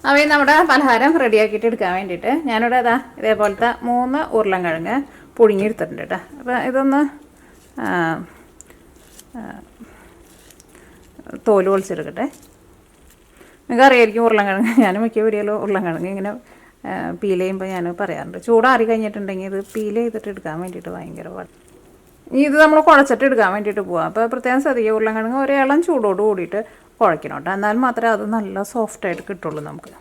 അവയും നമ്മുടെ പലഹാരം റെഡിയാക്കിയിട്ട് എടുക്കാൻ വേണ്ടിയിട്ട് ഞാനിവിടെ അതാ ഇതേപോലത്തെ 3 ഉരുളൻകിഴങ്ങ് പുഴുങ്ങിയെടുത്തിട്ടുണ്ട് കേട്ടോ. അപ്പോൾ ഇതൊന്ന് തോല് പൊളിച്ചെടുക്കട്ടെ. നിങ്ങൾക്ക് അറിയായിരിക്കും ഉരുളൻകിഴങ്ങ്, ഞാൻ മിക്ക വീഡിയോയിലും ഉരുളൻകിഴങ്ങ് ഇങ്ങനെ പീൽ ചെയ്യുമ്പോൾ ഞാൻ പറയാറുണ്ട്. ചൂടാറി കഴിഞ്ഞിട്ടുണ്ടെങ്കിൽ ഇത് പീൽ ചെയ്തിട്ട് എടുക്കാൻ വേണ്ടിയിട്ട് ഭയങ്കര പാട്. ഇത് നമ്മൾ കുഴച്ചിട്ട് എടുക്കാൻ വേണ്ടിയിട്ട് പോകാം. അപ്പോൾ പ്രത്യേകം ശ്രദ്ധിക്കുക, ഉരുളൻകിഴങ്ങ് ഒരു ഇളം ചൂടോട് കൂടിയിട്ട് കുഴക്കണം കേട്ടോ. എന്നാൽ മാത്രമേ അത് നല്ല സോഫ്റ്റായിട്ട് കിട്ടുള്ളൂ നമുക്ക്.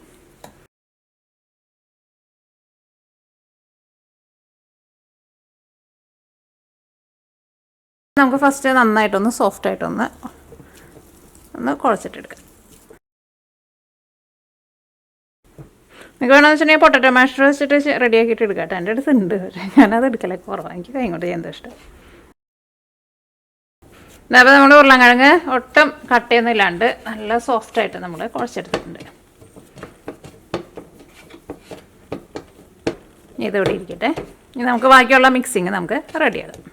നമുക്ക് ഫസ്റ്റ് നന്നായിട്ടൊന്ന് സോഫ്റ്റായിട്ടൊന്ന് കുഴച്ചിട്ടെടുക്കാം. നിങ്ങൾക്ക് വേണമെന്ന് വെച്ചിട്ടുണ്ടെങ്കിൽ പൊട്ടറ്റോ മാഷർ വെച്ചിട്ട് റെഡിയാക്കിയിട്ട് എടുക്കാം കേട്ടോ. എൻ്റെ അടുത്തുണ്ട്, പക്ഷേ ഞാനത് എടുക്കലൊക്കെ കുറവാണ്. എനിക്ക് കൈ കൊണ്ട് ചെയ്യാൻ ഇഷ്ടം. അപ്പോൾ നമ്മൾ ഉരുളൻകിഴങ്ങ് ഒട്ടും കട്ടയൊന്നും ഇല്ലാണ്ട് നല്ല സോഫ്റ്റായിട്ട് നമ്മൾ കുഴച്ചെടുത്തിട്ടുണ്ട്. ഇതിവിടെ ഇരിക്കട്ടെ. ഇനി നമുക്ക് ബാക്കിയുള്ള മിക്സിങ് നമുക്ക് റെഡിയാക്കാം.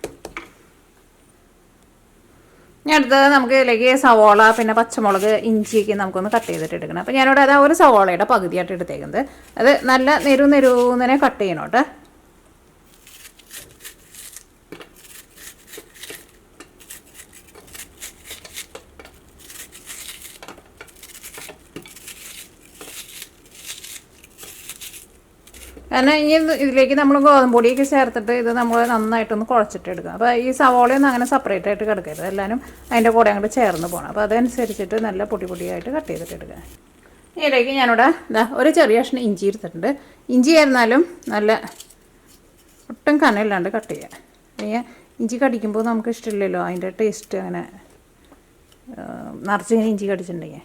ഇനി അടുത്തത് നമുക്ക് ഇതിലേക്ക് സവോള, പിന്നെ പച്ചമുളക്, ഇഞ്ചിയൊക്കെ നമുക്കൊന്ന് കട്ട് ചെയ്തിട്ട് എടുക്കണം. അപ്പോൾ ഞാനിവിടെ അതാ ഒരു സവോളയുടെ പകുതിയായിട്ട് എടുത്തേക്കുന്നത്. അത് നല്ല നെരുന്നനെ കട്ട് ചെയ്യണം കേട്ടോ. കാരണം ഇനി ഇതിലേക്ക് നമ്മൾ ഗോതമ്പൊടിയൊക്കെ ചേർത്തിട്ട് ഇത് നമ്മൾ നന്നായിട്ടൊന്ന് കുഴച്ചിട്ട് എടുക്കുക. അപ്പോൾ ഈ സവോളയൊന്നും അങ്ങനെ സെപ്പറേറ്റ് ആയിട്ട് കിടക്കരുത്, എല്ലാവരും അതിൻ്റെ കൂടെ അങ്ങോട്ട് ചേർന്ന് പോകണം. അപ്പോൾ അതനുസരിച്ചിട്ട് നല്ല പൊടിയായിട്ട് കട്ട് ചെയ്തിട്ട് എടുക്കുക. ഇതിലേക്ക് ഞാനിവിടെ ഒരു ചെറിയ കഷ്ണം ഇഞ്ചി എടുത്തിട്ടുണ്ട്. ഇഞ്ചി ആയിരുന്നാലും നല്ല ഒട്ടും കനമില്ലാണ്ട് കട്ട് ചെയ്യുക. അല്ലെങ്കിൽ ഇഞ്ചി കടിക്കുമ്പോൾ നമുക്ക് ഇഷ്ടമില്ലല്ലോ അതിൻ്റെ ടേസ്റ്റ്. അങ്ങനെ നിറച്ചിങ്ങനെ ഇഞ്ചി കടിച്ചിട്ടുണ്ടെങ്കിൽ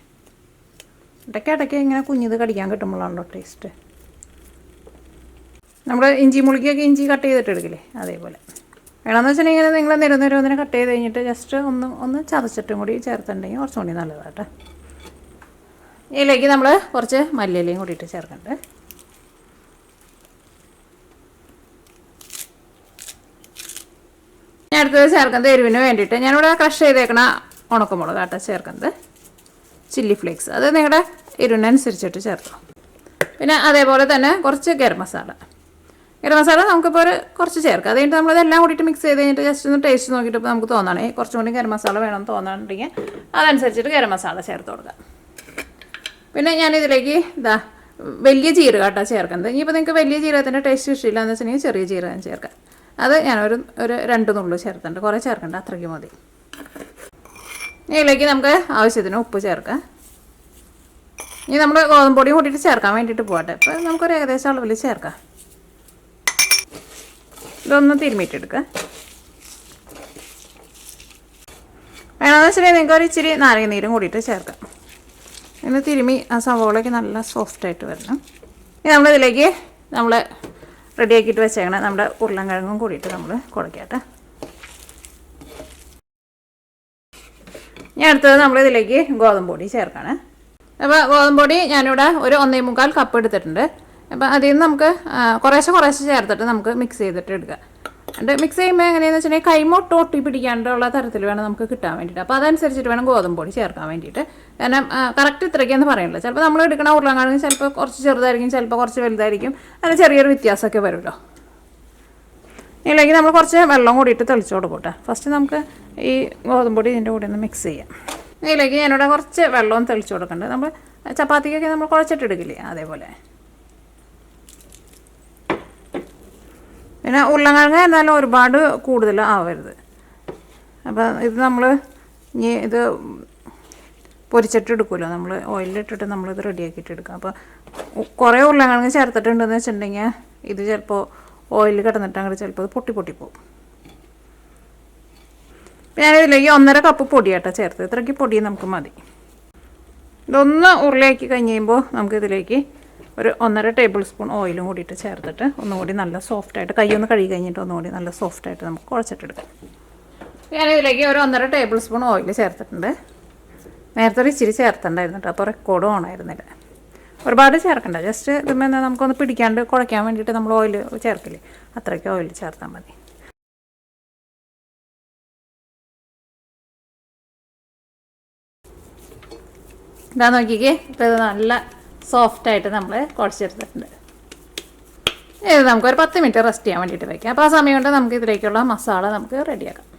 ഇടയ്ക്ക് ഇങ്ങനെ കുഞ്ഞിത് കടിക്കാൻ കിട്ടുമ്പോഴാണല്ലോ ടേസ്റ്റ്. നമ്മൾ ഇഞ്ചി മുളിക്കൊക്കെ ഇഞ്ചി കട്ട് ചെയ്തിട്ട് എടുക്കില്ലേ, അതേപോലെ വേണമെന്ന് വെച്ചിട്ടുണ്ടെങ്കിൽ നിങ്ങൾ നിരന്തരം കട്ട് ചെയ്ത് കഴിഞ്ഞിട്ട് ജസ്റ്റ് ഒന്ന് ചതച്ചിട്ടും കൂടി ചേർത്തിട്ടുണ്ടെങ്കിൽ കുറച്ചും കൂടി നല്ലതാണ് കേട്ടോ. ഇതിലേക്ക് നമ്മൾ കുറച്ച് മല്ലിയിലയും കൂടിയിട്ട് ചേർക്കുന്നുണ്ട്. ഞാൻ അടുത്തത് ചേർക്കുന്നത് എരിവിന് വേണ്ടിയിട്ട് ഞാനിവിടെ ക്രഷ് ചെയ്തേക്കണ ഉണക്കമുളക് കേട്ടോ ചേർക്കുന്നത്. ചില്ലി ഫ്ലേക്സ് അത് നിങ്ങളുടെ എരിവിനനുസരിച്ചിട്ട് ചേർക്കാം. പിന്നെ അതേപോലെ തന്നെ കുറച്ച് ഗരം മസാല നമുക്കിപ്പോൾ കുറച്ച് ചേർക്കാം. അത് കഴിഞ്ഞിട്ട് നമ്മളിതെല്ലാം കൂടിയിട്ട് മിക്സ് ചെയ്ത് കഴിഞ്ഞിട്ട് ജസ്റ്റ് ഒന്ന് ടേസ്റ്റ് നോക്കിയിട്ട് ഇപ്പോൾ നമുക്ക് തോന്നണേ കുറച്ചും കൂടി ഗരം മസാല വേണമെന്ന് തോന്നാനുണ്ടെങ്കിൽ അതനുസരിച്ചിട്ട് ഗരം മസാല ചേർത്ത് കൊടുക്കാം. പിന്നെ ഞാനിതിലേക്ക് വലിയ ജീരകം കേട്ടോ ചേർക്കുന്നത്. ഇനിയിപ്പോൾ നിങ്ങൾക്ക് വലിയ ജീരകത്തിൻ്റെ ടേസ്റ്റ് ഇഷ്ടമില്ല എന്ന് വെച്ചിട്ടുണ്ടെങ്കിൽ ചെറിയ ജീരകം ചേർക്കാം. അത് ഞാനൊരു 2 നുള്ളു ചേർത്തിട്ടുണ്ട്, കുറേ ചേർക്കണ്ട, അത്രയ്ക്ക് മതി. ഇതിലേക്ക് നമുക്ക് ആവശ്യത്തിന് ഉപ്പ് ചേർക്കാം. ഇനി നമ്മൾ ഗോതമ്പൊടി കൂട്ടിയിട്ട് ചേർക്കാൻ വേണ്ടിയിട്ട് പോകട്ടെ. ഇപ്പോൾ നമുക്കൊരു ഏകദേശം അളവിൽ ചേർക്കാം. ഇതൊന്ന് തിരുമ്മിയിട്ടെടുക്കുക. വേണമെന്ന് വെച്ചിട്ടുണ്ടെങ്കിൽ നിങ്ങൾക്ക് ഒരു ഇച്ചിരി നാരങ്ങ നീരും കൂടിയിട്ട് ചേർക്കാം. ഇന്ന് തിരുമ്മി ആ സവോളയ്ക്ക് നല്ല സോഫ്റ്റായിട്ട് വരണം. ഇനി നമ്മളിതിലേക്ക് നമ്മൾ റെഡിയാക്കിയിട്ട് വെച്ചേക്കണം നമ്മുടെ ഉരുളൻകിഴങ്ങും കൂടിയിട്ട് നമ്മൾ കുഴക്കട്ടെ. ഞാൻ അടുത്തത് നമ്മളിതിലേക്ക് ഗോതമ്പൊടി ചേർക്കാണ്. അപ്പോൾ ഗോതമ്പൊടി ഞാനിവിടെ ഒരു 1.25 കപ്പ് എടുത്തിട്ടുണ്ട്. അപ്പോൾ അതിൽ നിന്ന് നമുക്ക് കുറേശ്ശെ ചേർത്തിട്ട് നമുക്ക് മിക്സ് ചെയ്തിട്ട് എടുക്കുക. എന്നിട്ട് മിക്സ് ചെയ്യുമ്പോൾ എങ്ങനെയാണെന്ന് വെച്ചിട്ടുണ്ടെങ്കിൽ കൈമൊട്ട് ഒട്ടി പിടിക്കാണ്ടുള്ള തരത്തിൽ വേണം നമുക്ക് കിട്ടാൻ വേണ്ടിയിട്ട്. അപ്പോൾ അതനുസരിച്ചിട്ട് വേണം ഗോതമ്പൊടി ചേർക്കാൻ വേണ്ടിയിട്ട്. കാരണം കറക്റ്റ് ഇത്രയ്ക്കെന്ന് പറയുന്നില്ല. ചിലപ്പോൾ നമ്മൾ എടുക്കണ ഉരുളൻകിഴങ്ങ് ചിലപ്പോൾ കുറച്ച് ചെറുതായിരിക്കും, ചിലപ്പോൾ കുറച്ച് വലുതായിരിക്കും. അങ്ങനെ ചെറിയൊരു വ്യത്യാസമൊക്കെ വരുമല്ലോ. ഇതിലേക്ക് നമ്മൾ കുറച്ച് വെള്ളം കൂടിയിട്ട് തെളിച്ച് കൊടുക്കട്ടെ. ഫസ്റ്റ് നമുക്ക് ഈ ഗോതമ്പൊടി ഇതിൻ്റെ കൂടെ ഒന്ന് മിക്സ് ചെയ്യാം. ഇതിലേക്ക് ഞാനിവിടെ കുറച്ച് വെള്ളവും തെളിച്ച് കൊടുക്കുന്നുണ്ട്. നമ്മൾ ചപ്പാത്തിക്കൊക്കെ നമ്മൾ കുഴച്ചിട്ടെടുക്കില്ലേ, അതേപോലെ. പിന്നെ ഉരുളൻകിഴങ്ങ് എന്നാലും ഒരുപാട് കൂടുതൽ ആവരുത്. അപ്പോൾ ഇത് നമ്മൾ ഇനി ഇത് പൊരിച്ചിട്ട് എടുക്കുമല്ലോ, നമ്മൾ ഓയിലിട്ടിട്ട് നമ്മളിത് റെഡിയാക്കിയിട്ട് എടുക്കാം. അപ്പോൾ കുറേ ഉരുളൻകിഴങ്ങ് ചേർത്തിട്ടുണ്ടെന്ന് വെച്ചിട്ടുണ്ടെങ്കിൽ ഇത് ചിലപ്പോൾ ഓയിലിൽ കിടന്നിട്ട് അങ്ങോട്ട് ചിലപ്പോൾ പൊട്ടിപ്പോകും. ഞാനിതിലേക്ക് 1.5 കപ്പ് പൊടിയാട്ടോ ചേർത്ത്. ഇത്രയ്ക്ക് പൊടി നമുക്ക് മതി. ഇതൊന്ന് ഉരുളയാക്കി കഴിഞ്ഞ് കഴിയുമ്പോൾ നമുക്കിതിലേക്ക് ഒരു 1.5 ടേബിൾ സ്പൂൺ ഓയിലും കൂടിയിട്ട് ചേർത്തിട്ട് ഒന്നുകൂടി നല്ല സോഫ്റ്റായിട്ട് കൈയൊന്ന് കഴുകി കഴിഞ്ഞിട്ട് ഒന്നുകൂടി നല്ല സോഫ്റ്റായിട്ട് നമുക്ക് കുഴച്ചിട്ടെടുക്കാം. ഞാനിതിലേക്ക് ഒരു 1.5 ടേബിൾ സ്പൂൺ ഓയിൽ ചേർത്തിട്ടുണ്ട്. നേരത്തെ ഒരു ഇച്ചിരി ചേർത്തിട്ടുണ്ടായിരുന്നു കേട്ടോ, അപ്പോൾ റെക്കോർഡ് ഓണായിരുന്നില്ല. ഒരുപാട് ചേർക്കണ്ട, ജസ്റ്റ് ഇതുമ്പോൾ നമുക്കൊന്ന് പിടിക്കാണ്ട് കുഴയ്ക്കാൻ വേണ്ടിയിട്ട് നമ്മൾ ഓയിൽ ചേർക്കില്ലേ, അത്രയ്ക്ക് ഓയിൽ ചേർത്താൽ മതി. ഇതാ നോക്കിക്കേ, ഇപ്പോൾ ഇത് നല്ല സോഫ്റ്റായിട്ട് നമ്മൾ കുഴച്ചെടുത്തിട്ടുണ്ട്. ഇത് നമുക്കൊരു 10 മിനിറ്റ് റെസ്റ്റ് ചെയ്യാൻ വേണ്ടിയിട്ട് വയ്ക്കാം. അപ്പോൾ ആ സമയം കൊണ്ട് നമുക്ക് ഇതിലേക്കുള്ള മസാല നമുക്ക് റെഡിയാക്കാം.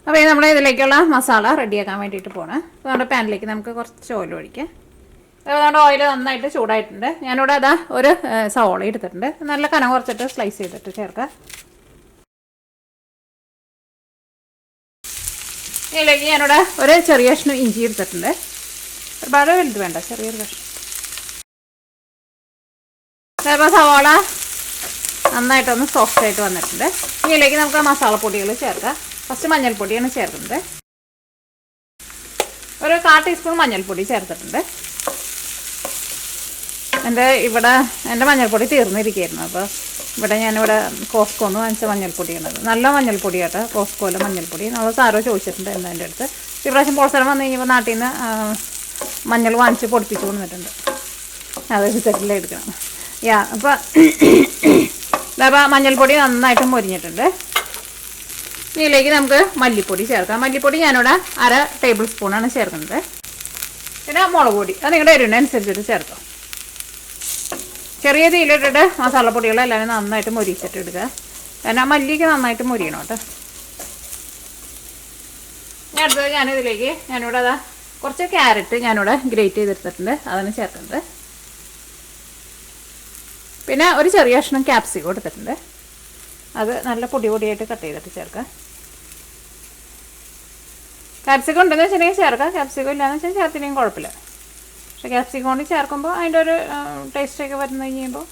അപ്പോൾ ഈ നമ്മൾ ഇതിലേക്കുള്ള മസാല റെഡിയാക്കാൻ വേണ്ടിയിട്ട് പോകണം. അപ്പോൾ നമ്മുടെ പാനിലേക്ക് നമുക്ക് കുറച്ച് ഓയിൽ ഒഴിക്കാം. അപ്പോൾ നമ്മുടെ ഓയിൽ നന്നായിട്ട് ചൂടായിട്ടുണ്ട്. ഞാനിവിടെ അതാ ഒരു സവോള എടുത്തിട്ടുണ്ട്. നല്ല കനം കുറച്ചിട്ട് സ്ലൈസ് ചെയ്തിട്ട് ചേർക്കാം. ഇതിലേക്ക് ഞാനിവിടെ ഒരു ചെറിയ കഷ്ണം ഇഞ്ചി എടുത്തിട്ടുണ്ട്. ഒരുപാട് വലുത് വേണ്ട, ചെറിയൊരു കഷ്ണം. ചിലപ്പോൾ സവോള നന്നായിട്ടൊന്ന് സോഫ്റ്റായിട്ട് വന്നിട്ടുണ്ട്. ഇതിലേക്ക് നമുക്ക് മസാലപ്പൊടികൾ ചേർക്കാം. ഫസ്റ്റ് മഞ്ഞൾപ്പൊടിയാണ് ചേർക്കുന്നത്. ഒരു 1/4 ടീസ്പൂൺ മഞ്ഞൾപ്പൊടി ചേർത്തിട്ടുണ്ട്. എൻ്റെ മഞ്ഞൾപ്പൊടി തീർന്നിരിക്കുകയായിരുന്നു. അപ്പോൾ ഞാനിവിടെ കോസ്കോന്ന് വാങ്ങിച്ച മഞ്ഞൾപ്പൊടിയാണത്. നല്ല മഞ്ഞൾപ്പൊടിയാട്ടോ, കോസ്കോയിലെ മഞ്ഞൾപ്പൊടി. നമ്മൾ സാരോ ചോദിച്ചിട്ടുണ്ട് എന്താ എൻ്റെ അടുത്ത്. ഇപ്രാവശ്യം പോൾസരം വന്നു കഴിഞ്ഞപ്പോൾ നാട്ടിൽ നിന്ന് മഞ്ഞൾ വാങ്ങിച്ച് പൊടിപ്പിച്ച് കൊണ്ടുവന്നിട്ടുണ്ട്. അതൊരു സെറ്റിൽ എടുക്കണം. അപ്പോൾ മഞ്ഞൾപ്പൊടി നന്നായിട്ട് മൊരിഞ്ഞിട്ടുണ്ട്. ഇതിലേക്ക് നമുക്ക് മല്ലിപ്പൊടി ചേർക്കാം. മല്ലിപ്പൊടി ഞാനിവിടെ 1/2 ടേബിൾ സ്പൂണാണ് ചേർക്കുന്നത്. പിന്നെ മുളക് പൊടി അത് നിങ്ങളുടെ എരിവിനനുസരിച്ചിട്ട് ചേർക്കാം. ചെറിയ തീയിലിട്ടിട്ട് മസാലപ്പൊടികളെല്ലാം നന്നായിട്ട് മൊരിച്ചിട്ട് എടുക്കുക. കാരണം മല്ലിക്ക് നന്നായിട്ട് മൊരിയണം കേട്ടോ. അടുത്തത് ഞാനിവിടെ അതാ കുറച്ച് ക്യാരറ്റ് ഞാനിവിടെ ഗ്രേറ്റ് ചെയ്തെടുത്തിട്ടുണ്ട്. അതാണ് ചേർക്കുന്നത്. പിന്നെ ഒരു ചെറിയ കഷ്ണം ക്യാപ്സിക്കം എടുത്തിട്ടുണ്ട്. അത് നല്ല പൊടിയായിട്ട് കട്ട് ചെയ്തിട്ട് ചേർക്കാം. ക്യാപ്സിക്കം ഉണ്ടെന്ന് വെച്ചിട്ടുണ്ടെങ്കിൽ ചേർക്കാം. ക്യാപ്സിക്കം ഇല്ലയെന്ന് വെച്ചാൽ ചേർത്തിനെയും കുഴപ്പമില്ല. പക്ഷേ ക്യാപ്സിക്കം കൊണ്ട് ചേർക്കുമ്പോൾ അതിൻ്റെ ഒരു ടേസ്റ്റൊക്കെ വരുന്ന കഴിയുമ്പോൾ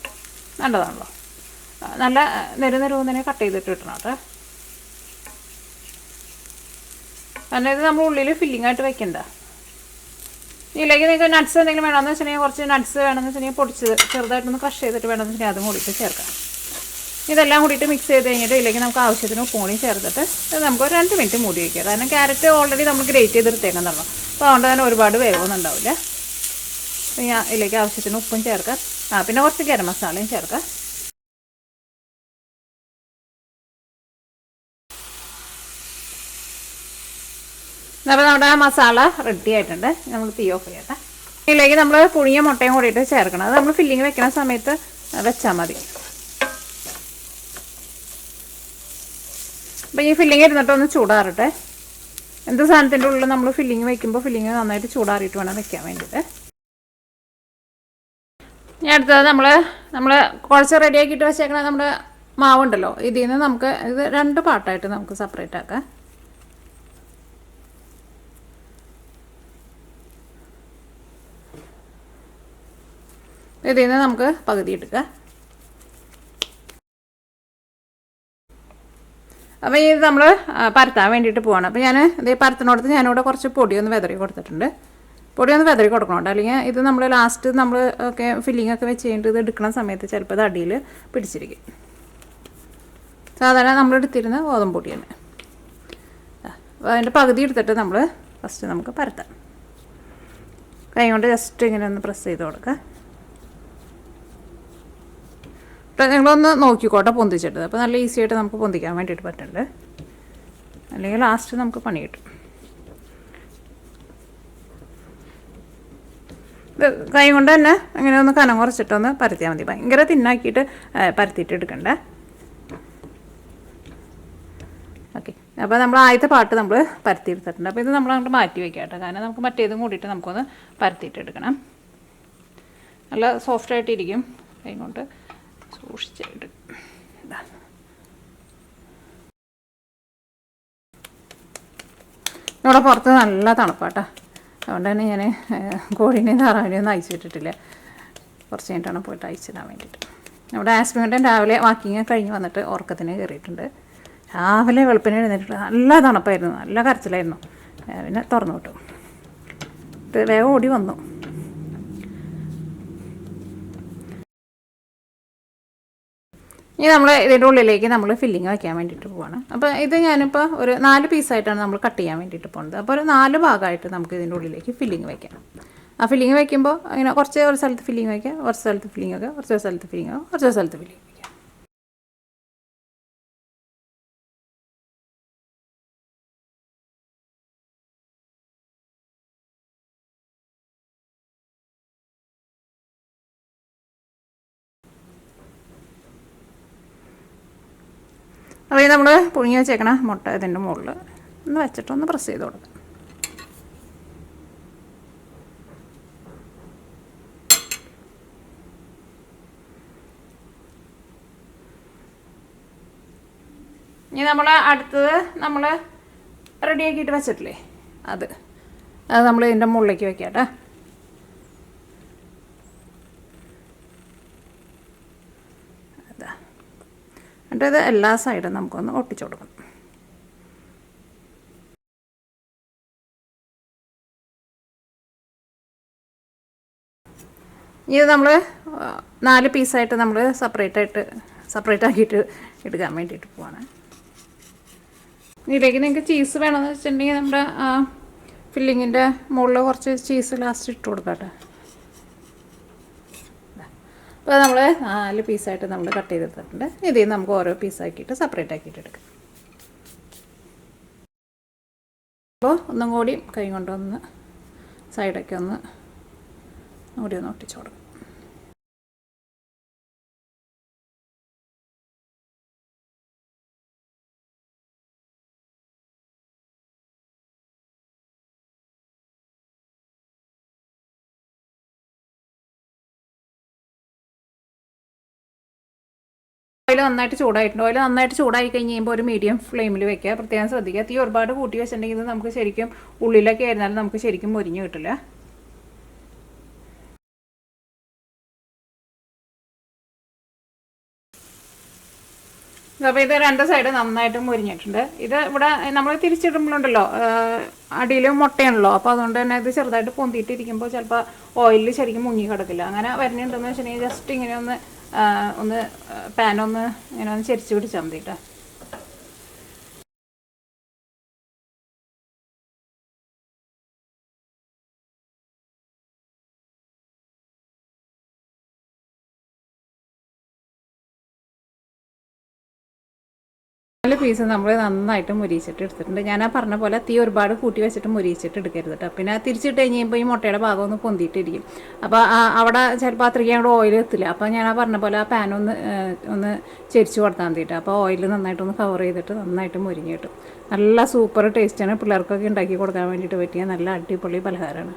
നല്ലതാണല്ലോ. നല്ല നെരുന്നനെ കട്ട് ചെയ്തിട്ട് കിട്ടണം കേട്ടോ. കാരണം ഇത് നമ്മൾ ഉള്ളിൽ ഫില്ലിംഗ് ആയിട്ട് വെക്കണ്ട. ഇതിലേക്ക് നിങ്ങൾക്ക് നട്ട്സ് എന്തെങ്കിലും വേണമെന്ന് വെച്ചിട്ടുണ്ടെങ്കിൽ കുറച്ച് നട്ട്സ് വേണമെന്ന് വെച്ചിട്ടുണ്ടെങ്കിൽ പൊടിച്ച് ചെറുതായിട്ടൊന്ന് ക്രഷ് ചെയ്തിട്ട് വേണമെന്ന് വെച്ചിട്ടുണ്ടെങ്കിൽ അതും കൂടിയിട്ട് ചേർക്കാം. ഇതെല്ലാം കൂടിയിട്ട് മിക്സ് ചെയ്ത് കഴിഞ്ഞിട്ട് ഇതിലേക്ക് നമുക്ക് ആവശ്യത്തിന് ഉപ്പും കൂടി ചേർത്തിട്ട് ഇത് നമുക്ക് ഒരു 2 മിനിറ്റ് മൂടി വയ്ക്കുക. കാരണം ക്യാരറ്റ് ഓൾറെഡി നമ്മൾ ഗ്രേറ്റ് ചെയ്തെടുത്തേക്കുന്നല്ലോ. അപ്പോൾ അതുകൊണ്ട് തന്നെ ഒരുപാട് വേവൊന്നും ഉണ്ടാവില്ല. ഞാൻ ഇതിലേക്ക് ആവശ്യത്തിന് ഉപ്പും ചേർക്കാം. പിന്നെ കുറച്ച് ഗരം മസാലയും ചേർക്കാം. അപ്പോൾ നമ്മുടെ മസാല റെഡി ആയിട്ടുണ്ട്. നമുക്ക് തീ ഓഫ് ചെയ്യട്ടെ. ഇതിലേക്ക് നമ്മൾ പുഴുങ്ങിയ മുട്ടയും കൂടിയിട്ട് ചേർക്കണം. അത് നമ്മൾ ഫില്ലിങ് വെക്കുന്ന സമയത്ത് വെച്ചാൽ മതി. അപ്പോൾ ഈ ഫില്ലിങ് ഇരുന്നിട്ടൊന്ന് ചൂടാറട്ടെ. എന്ത് സാധനത്തിൻ്റെ ഉള്ളിൽ നമ്മൾ ഫില്ലിങ് വയ്ക്കുമ്പോൾ ഫില്ലിങ് നന്നായിട്ട് ചൂടാറിയിട്ട് വേണം വെക്കാൻ വേണ്ടിയിട്ട്. ഇനി അടുത്തത് നമ്മൾ കുറച്ച് റെഡിയാക്കിയിട്ട് വെച്ചേക്കണ നമ്മുടെ മാവുണ്ടല്ലോ, ഇതിൽ നിന്ന് നമുക്ക് ഇത് 2 പാർട്ടായിട്ട് നമുക്ക് സെപ്പറേറ്റ് ആക്കാം. ഇതിൽ നിന്ന് നമുക്ക് പകുതി എടുക്കുക. അപ്പോൾ ഇത് നമ്മൾ പരത്താൻ വേണ്ടിയിട്ട് പോവാണ്. അപ്പോൾ ഞാൻ ഇത് പരത്തിനോടത്ത് ഞാനിവിടെ കുറച്ച് പൊടിയൊന്ന് വെതറി കൊടുത്തിട്ടുണ്ട്. പൊടിയൊന്ന് വെതറി കൊടുക്കണോണ്ട്, അല്ലെങ്കിൽ ഇത് നമ്മൾ ലാസ്റ്റ് നമ്മൾ ഒക്കെ ഫില്ലിംഗ് ഒക്കെ വെച്ച് കഴിഞ്ഞിട്ട് ഇത് എടുക്കുന്ന സമയത്ത് ചിലപ്പോൾ ഇത് അടിയിൽ പിടിച്ചിരിക്കും. സാധാരണ നമ്മൾ എടുത്തിരുന്ന ഗോതമ്പ് പൊടിയാണ്. അപ്പോൾ അതിൻ്റെ പകുതി എടുത്തിട്ട് നമ്മൾ ഫസ്റ്റ് നമുക്ക് പരത്താം. കൈ കൊണ്ട് ജസ്റ്റ് ഇങ്ങനെ ഒന്ന് പ്രസ് ചെയ്ത് കൊടുക്കുക. നിങ്ങളൊന്ന് നോക്കിക്കോട്ടെ പൊന്തിച്ചിട്ട്. അപ്പോൾ നല്ല ഈസി ആയിട്ട് നമുക്ക് പൊന്തിക്കാൻ വേണ്ടിയിട്ട് പറ്റുന്നുണ്ട്. അല്ലെങ്കിൽ ലാസ്റ്റ് നമുക്ക് പണി കിട്ടും. ഇത് കൈ കൊണ്ട് തന്നെ അങ്ങനെ ഒന്ന് കനം കുറച്ചിട്ടൊന്ന് പരത്തിയാൽ മതി. ഭയങ്കര തിന്നാക്കിയിട്ട് പരത്തിയിട്ട് എടുക്കണ്ട. ഓക്കെ, അപ്പോൾ നമ്മൾ ആദ്യത്തെ പാട്ട് നമ്മൾ പരത്തിയെടുത്തിട്ടുണ്ട്. അപ്പോൾ ഇത് നമ്മൾ അങ്ങോട്ട് മാറ്റി വയ്ക്കാം കേട്ടോ. കാരണം നമുക്ക് മറ്റേതും കൂടിയിട്ട് നമുക്കൊന്ന് പരത്തിയിട്ട് എടുക്കണം. നല്ല സോഫ്റ്റായിട്ടിരിക്കും. കൈ കൊണ്ട് സൂക്ഷിച്ചിട്ട് ഇവിടെ പുറത്ത് നല്ല തണുപ്പാട്ടോ. അതുകൊണ്ട് തന്നെ ഞാൻ കോഴീനെയും താറാവിനെയും ഒന്നും അയച്ചിട്ടിട്ടില്ല. കുറച്ച് കഴിഞ്ഞിട്ടാണ് പോയിട്ട് അയച്ചിടാൻ വേണ്ടിയിട്ട്. നമ്മുടെ ആസ്പിങ്ങട്ടൻ രാവിലെ വാക്കിങ് കഴിഞ്ഞ് വന്നിട്ട് ഉറക്കത്തിന് കയറിയിട്ടുണ്ട്. രാവിലെ വെളുപ്പിന് എഴുന്നേറ്റിട്ട് നല്ല തണുപ്പായിരുന്നു, നല്ല കരച്ചിലായിരുന്നു. പിന്നെ തുറന്നു വിട്ടു. ഇത് വേഗം ഓടി വന്നു. ഇനി നമ്മൾ ഇതിൻ്റെ ഉള്ളിലേക്ക് നമ്മൾ ഫില്ലിങ് വയ്ക്കാൻ വേണ്ടിയിട്ട് പോവാണ്. അപ്പോൾ ഇത് ഞാനിപ്പോൾ ഒരു 4 പീസായിട്ടാണ് നമ്മൾ കട്ട് ചെയ്യാൻ വേണ്ടിയിട്ട് പോകുന്നത്. അപ്പോൾ ഒരു 4 ഭാഗമായിട്ട് നമുക്ക് ഇതിൻ്റെ ഉള്ളിലേക്ക് ഫില്ലിങ് വയ്ക്കാം. ആ ഫില്ലിങ് വയ്ക്കുമ്പോൾ ഇങ്ങനെ കുറച്ച് ഒരു സ്ഥലത്ത് ഫില്ലിങ് വയ്ക്കുക, കുറച്ച് സ്ഥലത്ത് ഫില്ലിങ് വയ്ക്കുക, കുറച്ച് സ്ഥലത്ത് ഫില്ലിങ് വയ്ക്കുക, കുറച്ച് സ്ഥലത്ത് ഫില്ലിങ് അപ്പോൾ ഇത് നമ്മൾ പുഴുങ്ങി വെച്ചേക്കണ മുട്ട ഇതിൻ്റെ മുകളിൽ ഒന്ന് വെച്ചിട്ടൊന്ന് പ്രസ് ചെയ്ത് കൊടുക്കാം. ഇനി നമ്മൾ അടുത്തത് നമ്മൾ റെഡിയാക്കിയിട്ട് വെച്ചിട്ടില്ലേ അത് നമ്മൾ ഇതിൻ്റെ മുകളിലേക്ക് വെക്കാം കേട്ടോ. അതാ എന്നിട്ട് ഇത് എല്ലാ സൈഡും നമുക്കൊന്ന് ഒട്ടിച്ചു കൊടുക്കണം. ഇത് നമ്മൾ 4 പീസായിട്ട് നമ്മൾ സെപ്പറേറ്റ് ആക്കിയിട്ട് എടുക്കാൻ വേണ്ടിയിട്ട് പോവാണ്. ഇതിലേക്ക് നിങ്ങൾക്ക് ചീസ് വേണമെന്ന് വെച്ചിട്ടുണ്ടെങ്കിൽ നമ്മുടെ ഫില്ലിങ്ങിൻ്റെ മുകളിൽ കുറച്ച് ചീസ് ലാസ്റ്റ് ഇട്ട് കൊടുക്കാം കേട്ടോ. അപ്പോൾ നമ്മൾ 4 പീസായിട്ട് നമ്മൾ കട്ട് ചെയ്തെടുത്തിട്ടുണ്ട്. ഇതിൽ നമുക്ക് ഓരോ പീസാക്കിയിട്ട് സെപ്പറേറ്റ് ആക്കിയിട്ട് എടുക്കാം. അപ്പോൾ ഒന്നും കൂടി കൈ കൊണ്ടൊന്ന് സൈഡൊക്കെ ഒന്ന് ഒട്ടിച്ചു കൊടുക്കാം. ഓയിൽ നന്നായിട്ട് ചൂടായിട്ടുണ്ട്. ഓയിൽ നന്നായിട്ട് ചൂടായി കഴിഞ്ഞ് കഴിയുമ്പോൾ ഒരു മീഡിയം ഫ്ലെയിമിൽ വെക്കുക. പ്രത്യേകം ശ്രദ്ധിക്കുക. തീ ഒരുപാട് കൂട്ടി വെച്ചിട്ടുണ്ടെങ്കിൽ ഇത് നമുക്ക് ശരിക്കും ഉള്ളിലൊക്കെ ആയിരുന്നാലും നമുക്ക് ശരിക്കും മുരിഞ്ഞ് കിട്ടില്ല. അപ്പോൾ ഇത് 2 സൈഡ് നന്നായിട്ട് മുരിഞ്ഞിട്ടുണ്ട്. ഇത് ഇവിടെ നമ്മൾ തിരിച്ചിടുമ്പോഴുണ്ടല്ലോ അടിയിൽ മുട്ടയാണല്ലോ, അപ്പോൾ അതുകൊണ്ട് തന്നെ ഇത് ചെറുതായിട്ട് പൊന്തിയിട്ടിരിക്കുമ്പോൾ ചിലപ്പോൾ ഓയിലിൽ ശരിക്കും മുങ്ങി കിടക്കില്ല. അങ്ങനെ വരുന്നുണ്ടെന്ന് വെച്ചിട്ടുണ്ടെങ്കിൽ ജസ്റ്റ് ഇങ്ങനെ ഒന്ന് പാനൊന്ന് ഇങ്ങനെ ഒന്ന് ചെരിച്ച് പിടിച്ചാൽ മതി കേട്ടോ. പീസ് നമ്മൾ നന്നായിട്ട് മുരിച്ചിട്ട് എടുത്തിട്ടുണ്ട്. ഞാൻ പറഞ്ഞ പോലെ തീ ഒരുപാട് കൂട്ടി വെച്ചിട്ട് മുരിച്ചിട്ട് എടുക്കരുത് കേട്ടോ. പിന്നെ തിരിച്ചിട്ട് കഴിഞ്ഞ് കഴിയുമ്പോൾ ഈ മുട്ടയുടെ ഭാഗം ഒന്ന് പൊന്തിയിട്ടിരിക്കും. അപ്പോൾ അവിടെ ചിലപ്പോൾ അത്രയ്ക്ക് അങ്ങോട്ട് ഓയിൽ എത്തില്ല. അപ്പോൾ ഞാൻ പറഞ്ഞ പോലെ ആ പാനൊന്ന് ചെരിച്ച് കൊടുത്താൽ മതി കേട്ടോ. അപ്പോൾ ഓയിൽ നന്നായിട്ടൊന്ന് കവർ ചെയ്തിട്ട് നന്നായിട്ട് മുരിഞ്ഞ് കിട്ടും. നല്ല സൂപ്പർ ടേസ്റ്റാണ്. പിള്ളേർക്കൊക്കെ ഉണ്ടാക്കി കൊടുക്കാൻ വേണ്ടിയിട്ട് പറ്റിയ നല്ല അടിപൊളി പലഹാരമാണ്.